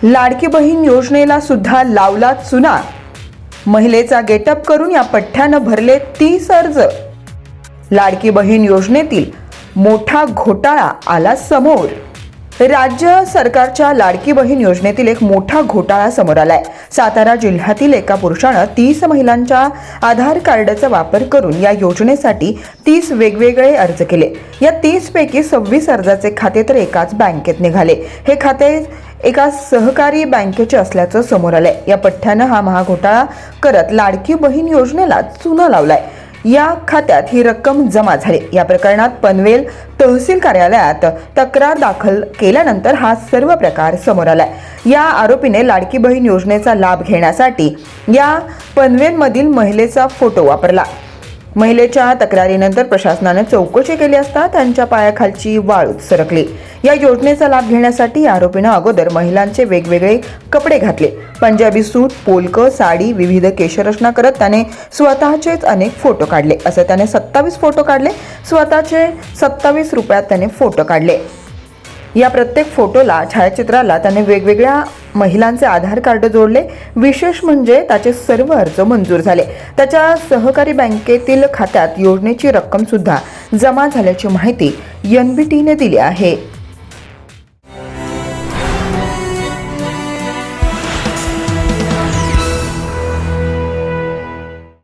लाडकी बहीण योजनेला सुद्धा लावला चुना। महिलेचा गेटअप करून या पठ्ठ्यानं भरले 30 अर्ज। लाडकी बहीण योजनेतील मोठा घोटाळा आला समोर। राज्य सरकारच्या लाडकी बहीण योजनेतील एक मोठा घोटाळा समोर आलाय। सातारा जिल्ह्यातील एका पुरुषानं 30 महिलांच्या आधार कार्डचा वापर करून या योजनेसाठी 30 वेगवेगळे अर्ज केले। या 30 पैकी 26 अर्जाचे खाते तर एकाच बँकेत निघाले। हे खाते एका सहकारी बँकेचे असल्याचं समोर आलंय। या पठ्ठ्यानं हा महाघोटाळा करत लाडकी बहीण योजनेला चुना लावलाय। या खात्यात ही रक्कम जमा झाली। या प्रकरणात पनवेल तहसील कार्यालयात तक्रार दाखल केल्यानंतर हा सर्व प्रकार समोर आलाय। या आरोपीने लाडकी बहीण योजनेचा लाभ घेण्यासाठी या पनवेलमधील महिलेचा फोटो वापरला। महिलेच्या तक्रारीनंतर प्रशासनाने चौकशी केली असता त्यांच्या पायाखालची वाळूच सरकली। या योजनेचा लाभ घेण्यासाठी आरोपीने अगोदर महिलांचे वेगवेगळे कपडे घातले। पंजाबी सूट, पोलकं, साडी, विविध केशरचना करत त्याने स्वतःचेच अनेक फोटो काढले। असं त्याने 27 फोटो काढले। स्वतःचे 27 रुपयात त्याने फोटो काढले। या प्रत्येक फोटोला, छायाचित्राला त्याने वेगवेगळ्या महिलांचे आधार कार्ड जोडले। विशेष म्हणजे त्याचे सर्व अर्ज मंजूर झाले। त्याच्या सहकारी बँकेतील खात्यात योजनेची रक्कम सुद्धा जमा झाल्याची माहिती NBTने दिली आहे।